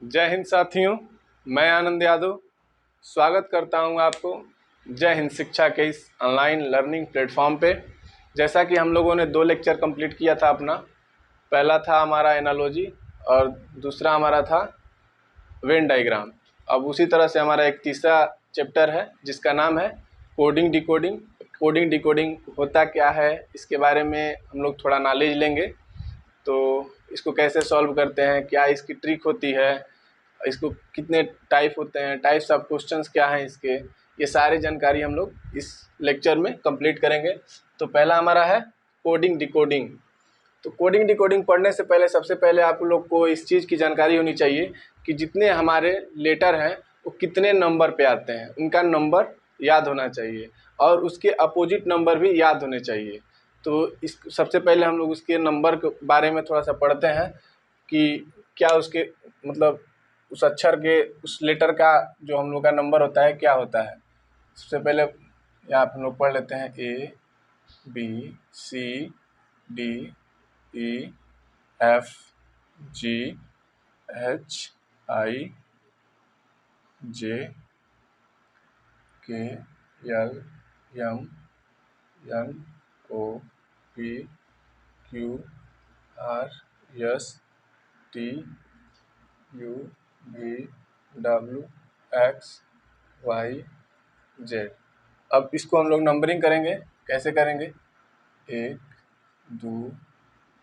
जय हिंद साथियों, मैं आनंद यादव स्वागत करता हूं आपको जय हिंद शिक्षा के इस ऑनलाइन लर्निंग प्लेटफॉर्म पे। जैसा कि हम लोगों ने 2 लेक्चर कंप्लीट किया था अपना। पहला था हमारा एनालॉजी और दूसरा हमारा था वेन डायग्राम। अब उसी तरह से हमारा एक तीसरा चैप्टर है जिसका नाम है कोडिंग डिकोडिंग। कोडिंग डिकोडिंग होता क्या है, इसके बारे में हम लोग थोड़ा नॉलेज लेंगे। तो इसको कैसे सॉल्व करते हैं, क्या इसकी ट्रिक होती है, इसको कितने टाइप होते हैं, टाइप्स ऑफ क्वेश्चंस क्या हैं इसके, ये सारी जानकारी हम लोग इस लेक्चर में कंप्लीट करेंगे। तो पहला हमारा है कोडिंग डिकोडिंग। तो कोडिंग डिकोडिंग पढ़ने से पहले सबसे पहले आप लोग को इस चीज़ की जानकारी होनी चाहिए कि जितने हमारे लेटर हैं वो कितने नंबर पे आते हैं, उनका नंबर याद होना चाहिए और उसके अपोजिट नंबर भी याद होने चाहिए। तो इस सबसे पहले हम लोग उसके नंबर के बारे में थोड़ा सा पढ़ते हैं कि क्या उसके मतलब उस अक्षर के उस लेटर का जो हम लोग का नंबर होता है क्या होता है। सबसे पहले यहाँ हम लोग पढ़ लेते हैं A B C D E F G H I J K L M N O P Q R S T U V W X Y Z. अब इसको हम लोग नंबरिंग करेंगे। कैसे करेंगे? 1 2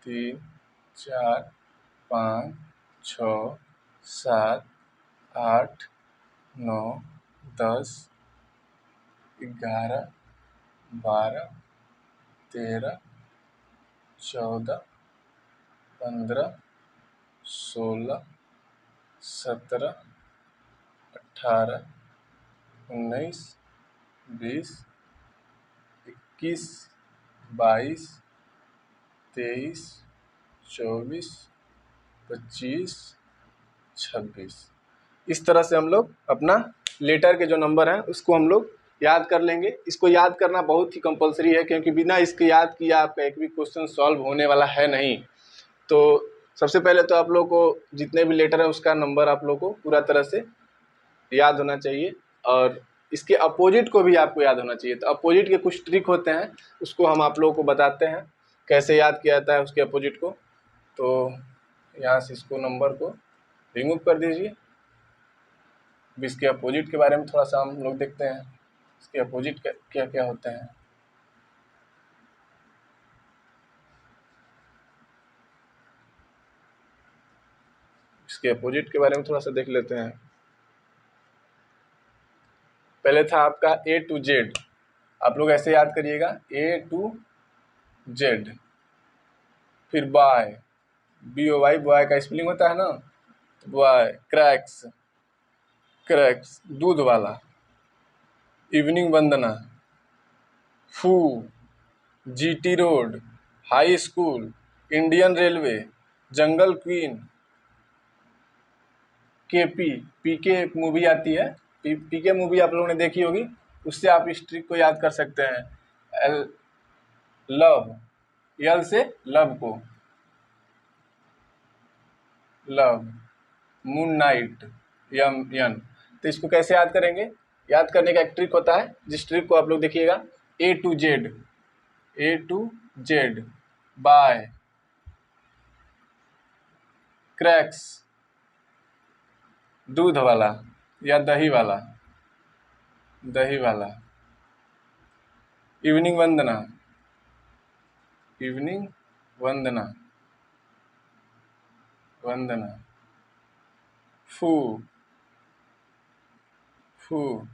3 4 5 6 7 8 9 10 11 12 13 14 15 16 17 18 19 20 21 22 23 24 25 26। इस तरह से हम लोग अपना लेटर के जो नंबर हैं उसको हम लोग याद कर लेंगे। इसको याद करना बहुत ही कंपलसरी है क्योंकि बिना इसके याद किया आपका एक भी क्वेश्चन सॉल्व होने वाला है नहीं। तो सबसे पहले तो आप लोग को जितने भी लेटर है उसका नंबर आप लोग को पूरा तरह से याद होना चाहिए और इसके अपोजिट को भी आपको याद होना चाहिए। तो अपोजिट के कुछ ट्रिक होते हैं, उसको हम आप लोगों को बताते हैं कैसे याद किया जाता है उसके अपोजिट को। तो यहाँ से इसको नंबर को रिमूव कर दीजिए। अब इसके अपोजिट के बारे में थोड़ा सा हम लोग देखते हैं, इसके अपोजिट क्या क्या होते हैं। इसके अपोजिट के बारे में थोड़ा सा देख लेते हैं। पहले था आपका ए टू जेड। आप लोग ऐसे याद करिएगा, ए टू जेड। फिर by, B O Y, boy का स्पेलिंग होता है ना, तो बॉय। क्रैक्स, क्रैक्स दूध वाला। इवनिंग वंदना, फू, GT road, high school, Indian railway, jungle queen, KP. PK movie आती है, पीके मूवी आप लोगों ने देखी होगी, उससे आप इस ट्रिक को याद कर सकते हैं। एल, लव, यल से लव को, लव। मून नाइट, यम यन। तो इसको कैसे याद करेंगे? याद करने का एक ट्रिक होता है जिस ट्रिक को आप लोग देखिएगा। A to Z, A to Z, bye, क्रैक्स दूध वाला या दही वाला, दही वाला। Evening Vandana, evening Vandana, Vandana. फू, फू,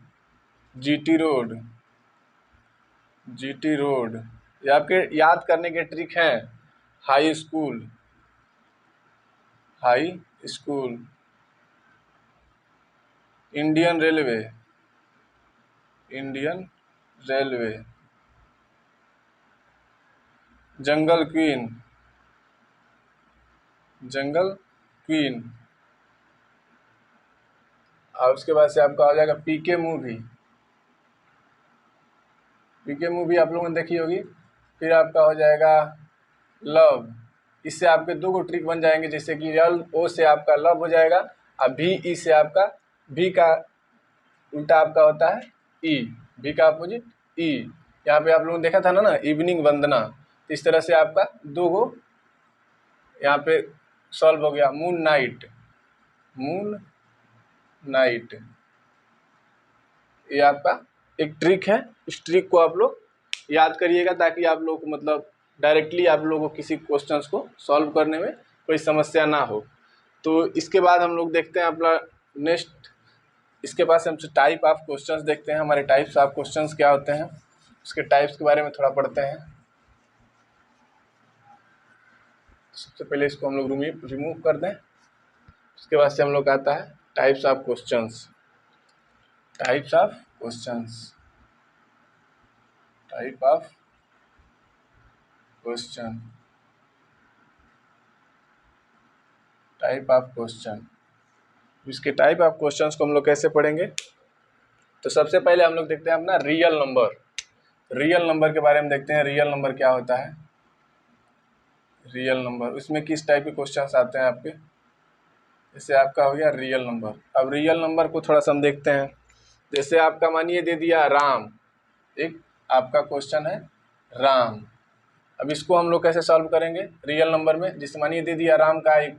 जीटी रोड, जीटी रोड। ये आपके याद करने के ट्रिक हैं। High school, high school. Indian railway, Indian railway. Jungle queen, jungle queen. और उसके बाद से आपका हो जाएगा पीके मूवी। पीके मूवी आप लोगों ने देखी होगी। फिर आपका हो जाएगा लव। इससे आपके 2 ट्रिक बन जाएंगे, जैसे कि यल ओ से आपका लव हो जाएगा अब भी ई से आपका भी का उल्टा आपका होता है ई, भी का अपोजिट ई। यहाँ पे आप लोगों ने देखा था ना इवनिंग वंदना, तो इस तरह से आपका दो गो यहाँ पे सॉल्व हो गया। मून नाइट, मून नाइट, ये आपका एक ट्रिक है। इस ट्रिक को आप लोग याद करिएगा ताकि आप लोग मतलब डायरेक्टली आप लोगों को किसी क्वेश्चंस को सॉल्व करने में कोई समस्या ना हो। तो इसके बाद हम लोग देखते हैं अपना नेक्स्ट, इसके बाद हमसे टाइप ऑफ क्वेश्चंस देखते हैं। हमारे टाइप्स ऑफ क्वेश्चंस क्या होते हैं, उसके टाइप्स के बारे में थोड़ा पढ़ते हैं। सबसे पहले इसको हम लोग रिमूव कर दें। उसके बाद से हम लोग आता है types of questions, types of questions, type of question, type of question. इसके टाइप ऑफ क्वेश्चंस को हम लोग कैसे पढ़ेंगे, तो सबसे पहले हम लोग देखते हैं अपना रियल नंबर। रियल नंबर के बारे में देखते हैं, रियल नंबर क्या होता है। रियल नंबर, उसमें किस टाइप के क्वेश्चंस आते हैं आपके, जैसे आपका हो गया रियल नंबर। अब रियल नंबर को थोड़ा सा हम देखते हैं। जैसे आपका मानिए दे दिया राम, एक आपका क्वेश्चन है राम। अब इसको हम लोग कैसे सॉल्व करेंगे रियल नंबर में, जैसे मानिए दे दिया राम का एक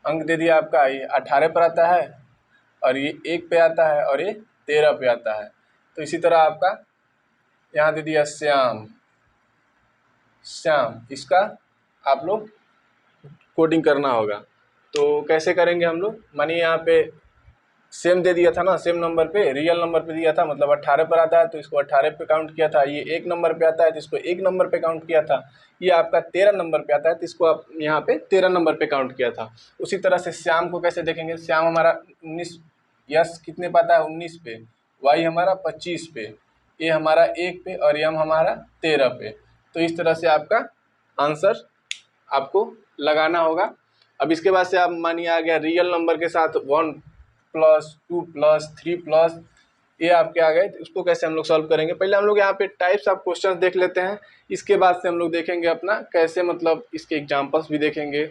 अंक दे दिया आपका, ये 18 पर आता है और ये 1 पे आता है और ये 13 पे आता है। तो इसी तरह आपका यहाँ दे दिया श्याम, श्याम, इसका आप लोग कोडिंग करना होगा। तो कैसे करेंगे हम लोग, मानिए यहाँ पे सेम दे दिया था ना, सेम नंबर पे रियल नंबर पे दिया था, मतलब 18 पर आता है तो इसको 18 पे काउंट किया था। ये 1 नंबर पे आता है तो इसको 1 नंबर पे काउंट किया था। ये आपका 13 नंबर पे आता है तो इसको आप यहाँ पे 13 नंबर पे काउंट किया था। उसी तरह से श्याम को कैसे देखेंगे, श्याम हमारा 19, यस कितने पे आता है 19 पे, वाई हमारा 25 पे, ए हमारा 1 पे और यम हमारा 13 पे। तो इस तरह से आपका आंसर आपको लगाना होगा। अब इसके बाद से आप मानिए आ गया रियल नंबर के साथ 1 प्लस 2 प्लस 3 प्लस, ये आपके आ गए। तो उसको कैसे हम लोग सॉल्व करेंगे, पहले हम लोग यहाँ पे टाइप्स ऑफ क्वेश्चंस देख लेते हैं। इसके बाद से हम लोग देखेंगे अपना कैसे मतलब इसके एग्जांपल्स भी देखेंगे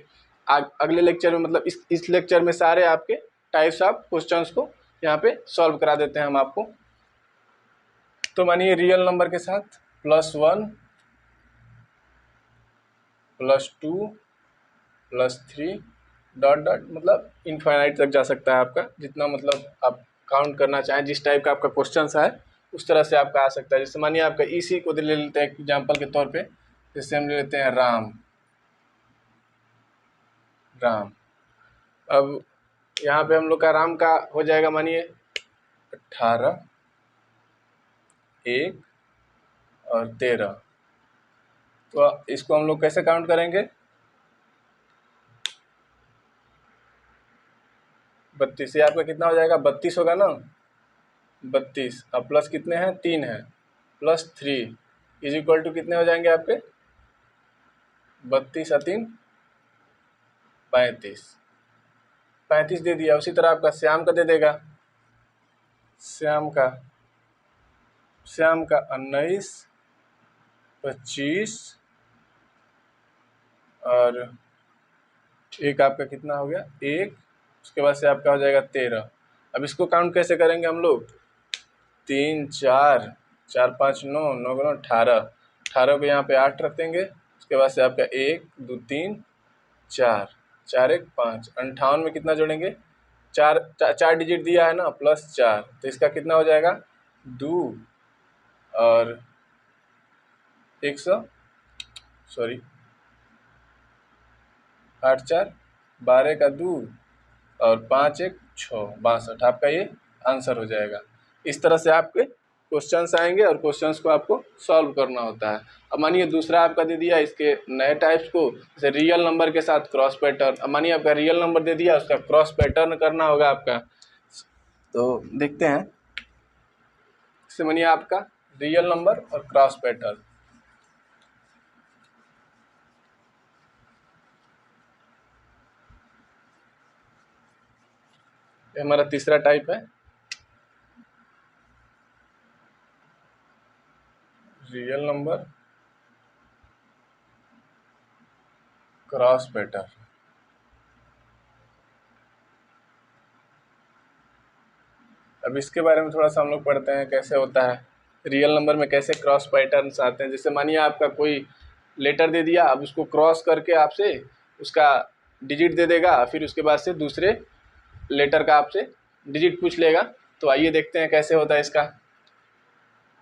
अगले लेक्चर में। मतलब इस लेक्चर में सारे आपके टाइप्स ऑफ क्वेश्चंस को यहाँ पे सॉल्व करा देते हैं हम आपको। तो मानिए रियल नंबर के साथ +1 +2 +3 डॉट डॉट, मतलब इनफाइनाइट तक जा सकता है आपका, जितना मतलब आप काउंट करना चाहें, जिस टाइप का आपका क्वेश्चन है उस तरह से आपका आ सकता है। जैसे मानिए आपका इसी को ले लेते हैं एग्जांपल के तौर पे, जैसे हम ले लेते हैं राम, राम। अब यहाँ पे हम लोग का राम का हो जाएगा मानिए 18, 1 और 13। तो इसको हम लोग कैसे काउंट करेंगे, 32 से आपका कितना हो जाएगा, 32 होगा ना, 32। अब प्लस कितने हैं, 3 है, +3 इज इक्वल टू कितने हो जाएंगे आपके, 32 और 3 35, 35 दे दिया। उसी तरह आपका श्याम का दे देगा, श्याम का 19, 25 और एक आपका कितना हो गया 1, उसके बाद से आपका हो जाएगा 13। अब इसको काउंट कैसे करेंगे हम लोग, 3 4 4 5 9 9 9 18, 18 को यहाँ पे 8 रख देंगे। उसके बाद से आपका 1 2 3 4 4 1 5, 58 में कितना जोड़ेंगे, 4 डिजिट दिया है ना, +4, तो इसका कितना हो जाएगा 2 और 100, सॉरी 8 4 12 का 2 और 5 1 6 62, आपका ये आंसर हो जाएगा। इस तरह से आपके क्वेश्चंस आएंगे और क्वेश्चंस को आपको सॉल्व करना होता है। अब मानिए दूसरा आपका दे दिया इसके नए टाइप्स को, जैसे रियल नंबर के साथ क्रॉस पैटर्न। अब मानिए आपका रियल नंबर दे दिया, उसका क्रॉस पैटर्न करना होगा आपका। तो देखते हैं, जैसे मानिए आपका रियल नंबर और क्रॉस पैटर्न, ये हमारा तीसरा टाइप है, रियल नंबर क्रॉस पैटर्न। अब इसके बारे में थोड़ा सा हम लोग पढ़ते हैं कैसे होता है रियल नंबर में, कैसे क्रॉस पैटर्न्स आते हैं। जैसे मानिए आपका कोई लेटर दे दिया, अब उसको क्रॉस करके आपसे उसका डिजिट दे देगा, फिर उसके बाद से दूसरे लेटर का आपसे डिजिट पूछ लेगा। तो आइए देखते हैं कैसे होता है इसका।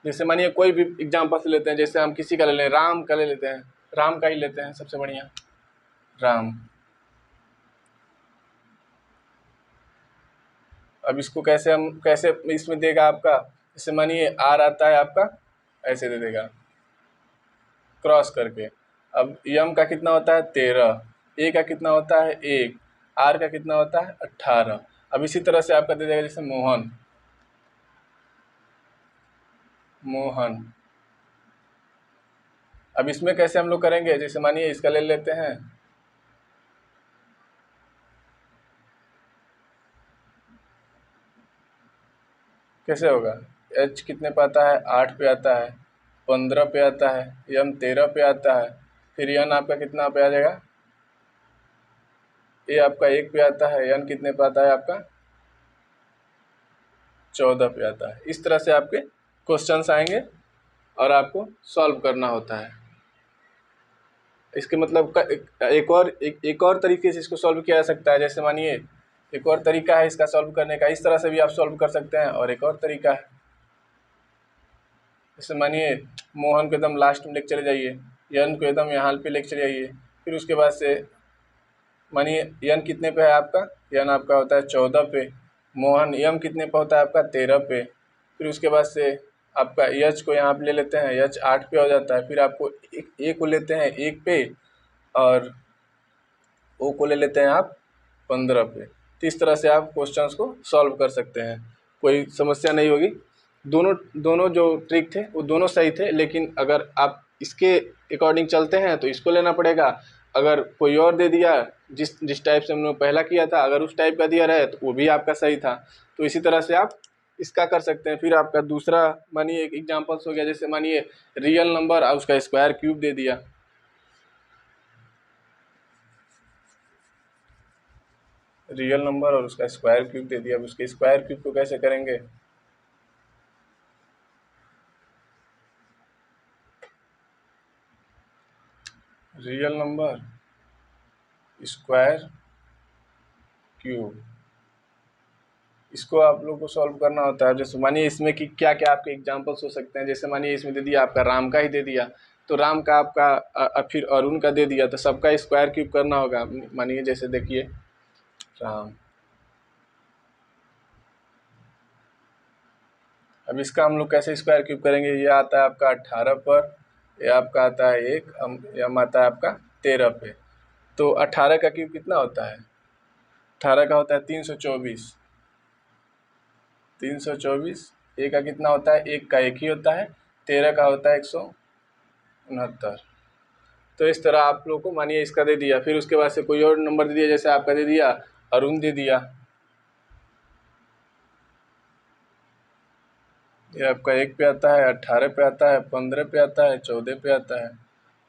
जैसे मानिए कोई भी एग्जाम्पल लेते हैं, जैसे हम किसी का ले लें, राम का ले लेते हैं, राम का ही लेते हैं सबसे बढ़िया, राम। अब इसको कैसे इसमें देगा आपका, जैसे मानिए आर आता है आपका, ऐसे दे देगा क्रॉस करके। अब यम का कितना होता है 13, ए का कितना होता है 1, आर का कितना होता है 18। अब इसी तरह से आपका दे देगा, जैसे मोहन, मोहन। अब इसमें कैसे हम लोग करेंगे, जैसे मानिए इसका ले लेते हैं, कैसे होगा, एच कितने पे आता है 8 पे आता है, 15 पे आता है, यम 13 पे आता है, फिर यन आपका कितना पे आ जाएगा, ए आपका 1 पे आता है, यन कितने पे आता है आपका 14 पे आता है। इस तरह से आपके क्वेश्चंस आएंगे और आपको सॉल्व करना होता है। इसके मतलब एक और तरीके से इसको सॉल्व किया जा सकता है। जैसे मानिए एक और तरीका है इसका सॉल्व करने का, इस तरह से भी आप सॉल्व कर सकते हैं। और एक और तरीका है, जैसे मानिए मोहन को एकदम लास्ट में लेके चले जाइए, यन को एकदम यहाँ पे लेके चले जाइए, फिर उसके बाद से मानिए यन कितने पे है आपका, यन आपका होता है 14 पे, मोहन यम कितने पे होता है आपका 13 पे, फिर उसके बाद से आपका यच को यहाँ पे ले लेते हैं, यच 8 पे हो जाता है, फिर आपको ए को लेते हैं 1 पे और ओ को ले लेते हैं आप 15 पे। तो इस तरह से आप क्वेश्चंस को सॉल्व कर सकते हैं, कोई समस्या नहीं होगी। दोनों दोनों जो ट्रिक थे वो दोनों सही थे, लेकिन अगर आप इसके अकॉर्डिंग चलते हैं तो इसको लेना पड़ेगा। अगर कोई और दे दिया, जिस जिस टाइप से हमने पहला किया था, अगर उस टाइप का दिया रहे तो वो भी आपका सही था। तो इसी तरह से आप इसका कर सकते हैं। फिर आपका दूसरा मानिए एक एग्जाम्पल्स हो गया, जैसे मानिए रियल नंबर और उसका स्क्वायर क्यूब दे दिया। रियल नंबर और उसका स्क्वायर क्यूब दे दिया। अब उसके स्क्वायर क्यूब को कैसे करेंगे, रियल नंबर स्क्वायर क्यूब, इसको आप लोग को सॉल्व करना होता है। जैसे मानिए इसमें कि क्या क्या आपके एग्जांपल्स हो सकते हैं। जैसे मानिए इसमें दे दिया आपका राम का ही दे दिया, तो राम का आपका फिर अरुण का दे दिया, तो सबका स्क्वायर क्यूब करना होगा। मानिए जैसे देखिए राम, अब इसका हम लोग कैसे स्क्वायर क्यूब करेंगे, ये आता है आपका 18 पर, ये आपका आता है 1, यम आता है आपका 13 पे। तो 18 का क्यूब कितना होता है, 18 का होता है 324, 324। ए का कितना होता है, एक का एक ही होता है, 13 का होता है 169। तो इस तरह आप लोग को मानिए इसका दे दिया, फिर उसके बाद से कोई और नंबर दे दिया, जैसे आपका दे दिया अरुण दे दिया, ये आपका 1 पे आता है, 18 पे आता है, 15 पे आता है, 14 पे आता है।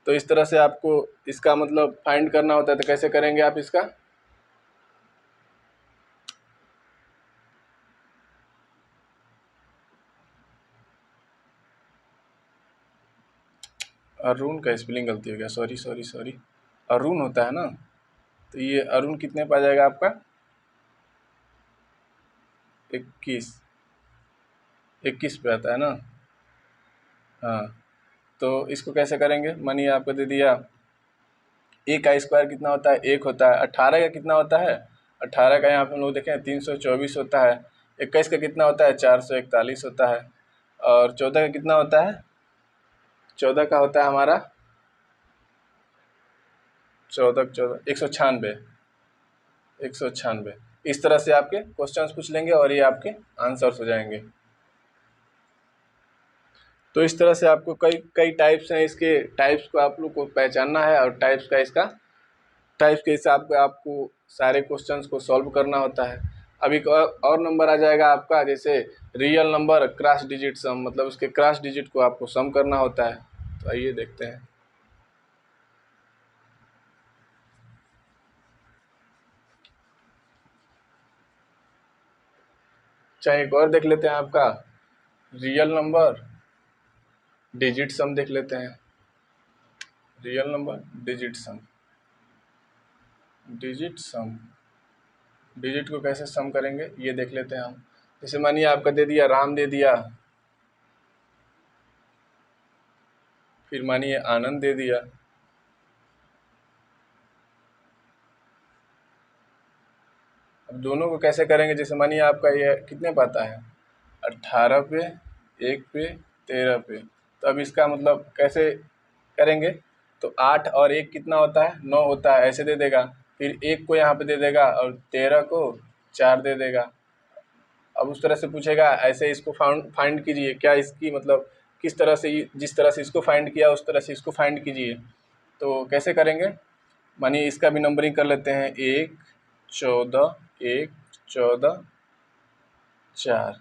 तो इस तरह से आपको इसका मतलब फाइंड करना होता है। तो कैसे करेंगे आप इसका, अरुण का स्पेलिंग गलती हो गया, सॉरी सॉरी सॉरी, अरुण होता है ना। तो ये अरुण कितने पे आ जाएगा आपका 21, 21 पे आता है ना। हाँ, तो इसको कैसे करेंगे, मानिए आपको दे दिया ए का स्क्वायर कितना होता है 1 होता है, 18 का कितना होता है, 18 का यहाँ पे हम लोग देखें 324 होता है, 21 का कितना होता है 441 होता है, और 14 का कितना होता है, 14 का होता है हमारा 14 196, 196। इस तरह से आपके क्वेश्चंस पूछ लेंगे और ये आपके आंसर्स हो जाएंगे। तो इस तरह से आपको कई कई टाइप्स हैं, इसके टाइप्स को आप लोग को पहचानना है और टाइप्स के हिसाब से आपको सारे क्वेश्चंस को सॉल्व करना होता है। अब एक और नंबर आ जाएगा आपका, जैसे रियल नंबर क्रॉस डिजिट सम, मतलब उसके क्रॉस डिजिट को आपको सम करना होता है। तो आइए देखते हैं। चाहे एक और देख लेते हैं आपका रियल नंबर डिजिट सम देख लेते हैं। रियल नंबर डिजिट सम, डिजिट सम, डिजिट को कैसे सम करेंगे ये देख लेते हैं हम। जैसे मानिए आपका दे दिया राम दे दिया, फिर मानिए आनंद दे दिया, अब दोनों को कैसे करेंगे। जैसे मानिए आपका ये कितने पे आता है 18 पे, 1 पे, 13 पे, तो अब इसका मतलब कैसे करेंगे। तो 8 और 1 कितना होता है 9 होता है, ऐसे दे देगा। फिर 1 को यहाँ पे दे देगा और 13 को 4 दे देगा। अब उस तरह से पूछेगा ऐसे इसको फाइंड कीजिए, क्या इसकी मतलब किस तरह से, जिस तरह से इसको फाइंड किया उस तरह से इसको फाइंड कीजिए। तो कैसे करेंगे, मानिए इसका भी नंबरिंग कर लेते हैं 1 14 1 14 4,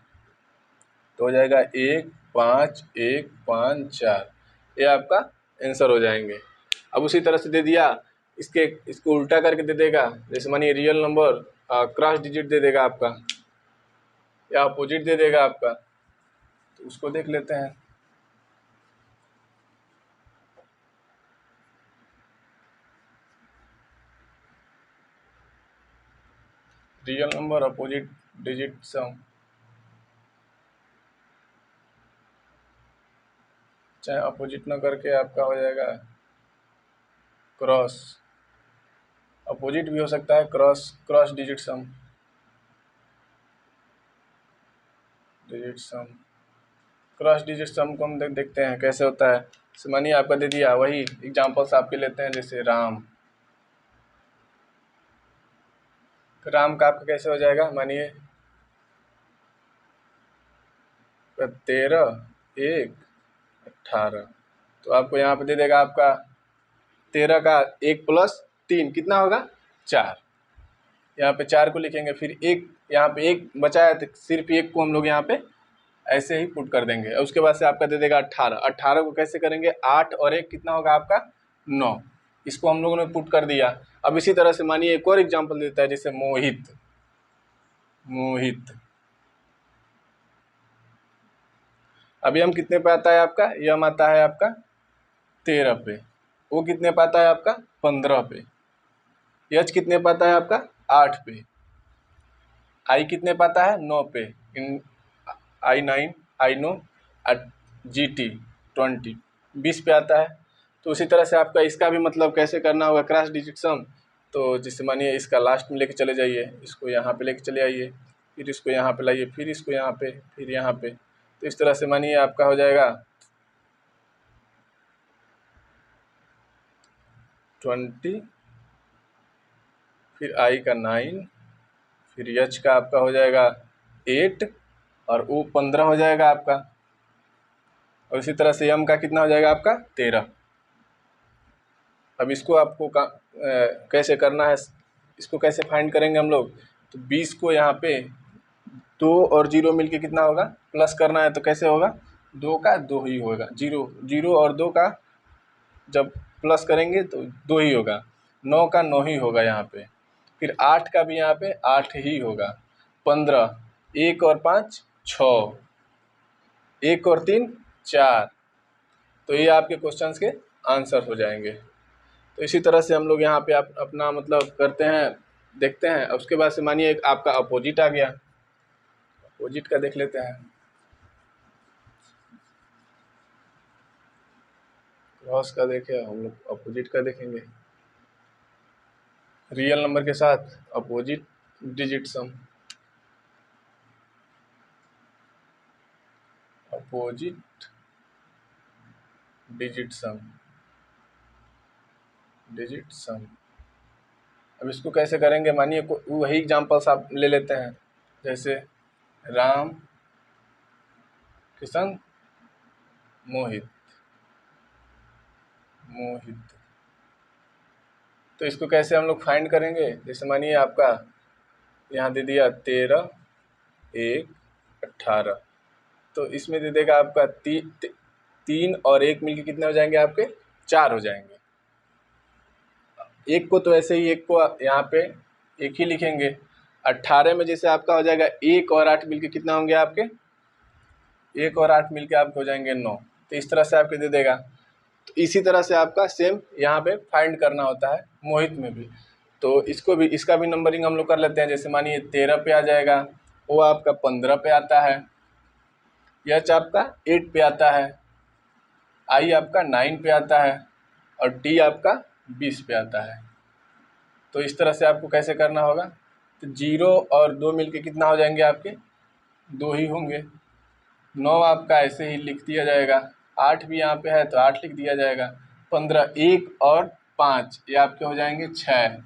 तो हो जाएगा 1 5 1 5 4, ये आपका आंसर हो जाएंगे। अब उसी तरह से दे दिया इसको उल्टा करके दे देगा। जैसे मानिए रियल नंबर क्रॉस डिजिट दे देगा आपका या अपोजिट दे देगा आपका, तो उसको देख लेते हैं। रियल नंबर अपोजिट डिजिट सम, चाहे अपोजिट ना करके आपका हो जाएगा क्रॉस, अपोजिट भी हो सकता है क्रॉस डिजिट सम, डिजिट सम, क्रॉस डिजिट सम को हम देखते हैं कैसे होता है। मानिए आपका दे दिया, वही एग्जांपल्स आपके लेते हैं। जैसे राम, राम का आपका कैसे हो जाएगा, मानिए 13 1 18, तो आपको यहाँ पे दे देगा आपका 13 का 1 + 3 कितना होगा 4, यहाँ पे 4 को लिखेंगे। फिर एक यहाँ पे 1 बचा है तो सिर्फ 1 को हम लोग यहाँ पे ऐसे ही पुट कर देंगे। उसके बाद से आपका दे देगा 18, 18 को कैसे करेंगे 8 और 1 कितना होगा आपका 9, इसको हम लोगों ने पुट कर दिया। अब इसी तरह से मानिए एक और एग्जांपल देता है, जैसे मोहित, मोहित अभी हम कितने पे आता है आपका, यम आता है आपका 13 पे, वो कितने पे आता है आपका 15 पे, यच कितने पे आता है आपका 8 पे, आई कितने पे आता है 9 पे, इन I9 I9 GT 20 20 पे आता है। तो उसी तरह से आपका इसका भी मतलब कैसे करना होगा क्रॉस डिजिट सम। तो जैसे मानिए इसका लास्ट में लेके चले जाइए, इसको यहाँ पे लेके चले आइए, फिर इसको यहाँ पे लाइए, फिर इसको यहाँ पे, फिर यहाँ पे, तो इस तरह से मानिए आपका हो जाएगा 20, फिर आई का 9, फिर एच का आपका हो जाएगा 8 और ओ 15 हो जाएगा आपका, और इसी तरह से एम का कितना हो जाएगा आपका 13। अब इसको आपको कैसे करना है, इसको कैसे फाइंड करेंगे हम लोग। तो 20 को यहाँ पे 2 और 0 मिलके कितना होगा प्लस करना है, तो कैसे होगा 2 का 2 ही होगा, 0 0 और 2 का जब प्लस करेंगे तो 2 ही होगा, 9 का 9 ही होगा यहाँ पे, फिर 8 का भी यहाँ पे 8 ही होगा, 15, 1 और 5 6, 1 और 3 4, तो ये आपके क्वेश्चंस के आंसर हो जाएंगे। तो इसी तरह से हम लोग यहाँ पे आप अपना मतलब करते हैं, देखते हैं। उसके बाद से मानिए एक आपका अपोजिट आ गया, अपोजिट का देख लेते हैं। क्रॉस का देखे, हम लोग अपोजिट का देखेंगे। रियल नंबर के साथ अपोजिट डिजिट सम, अपोजिट डिजिट सम, डिजिट सम। अब इसको कैसे करेंगे, मानिए वही एग्जांपल्स आप ले लेते हैं। जैसे राम किशन मोहित, मोहित, तो इसको कैसे हम लोग फाइंड करेंगे। जैसे मानिए आपका यहाँ दे दिया 13 1 18, तो इसमें दे देगा आपका 3 और 1 मिलके कितने हो जाएंगे आपके 4 हो जाएंगे। एक को तो ऐसे ही एक को यहाँ पे एक ही लिखेंगे, 18 में जैसे आपका हो जाएगा 1 और 8 मिलके कितना होंगे आपके, 1 और 8 मिलके आपके हो जाएंगे 9। तो इस तरह से आपके दे देगा। तो इसी तरह से आपका सेम यहाँ पे फाइंड करना होता है मोहित में भी। तो इसको भी, इसका भी नंबरिंग हम लोग कर लेते हैं। जैसे मानिए 13 पे आ जाएगा, वो आपका 15 पे आता है, एच आपका 8 पे आता है, आई आपका 9 पे आता है और टी आपका 20 पे आता है। तो इस तरह से आपको कैसे करना होगा, तो 0 और 2 मिलके कितना हो जाएंगे आपके, 2 ही होंगे। 9 आपका ऐसे ही लिख दिया जाएगा, 8 भी यहाँ पे है तो 8 लिख दिया जाएगा। 15, 1 और 5 ये आपके हो जाएंगे 6,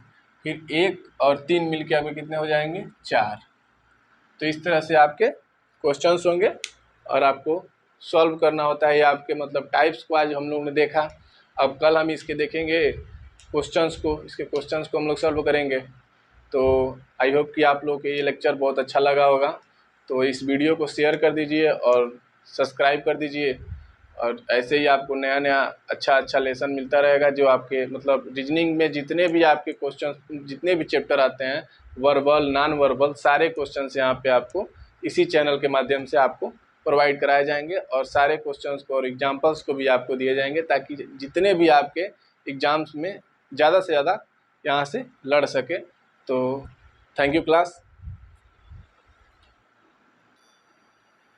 फिर 1 और 3 मिलके आपके कितने हो जाएंगे, 4। तो इस तरह से आपके क्वेश्चंस होंगे और आपको सॉल्व करना होता है। ये आपके मतलब टाइप्स को आज हम लोग ने देखा। अब कल हम इसके देखेंगे क्वेश्चंस को, इसके क्वेश्चंस को हम लोग सॉल्व करेंगे। तो आई होप कि आप लोग को ये लेक्चर बहुत अच्छा लगा होगा। तो इस वीडियो को शेयर कर दीजिए और सब्सक्राइब कर दीजिए, और ऐसे ही आपको नया नया अच्छा लेसन मिलता रहेगा। जो आपके मतलब रीजनिंग में जितने भी आपके क्वेश्चन, जितने भी चैप्टर आते हैं, वर्बल नॉन वर्बल, सारे क्वेश्चंस यहाँ पे आपको इसी चैनल के माध्यम से आपको प्रोवाइड कराए जाएंगे। और सारे क्वेश्चंस को और एग्जाम्पल्स को भी आपको दिए जाएंगे, ताकि जितने भी आपके एग्ज़ाम्स में ज़्यादा से ज़्यादा यहाँ से लड़ सके। तो थैंक यू क्लास।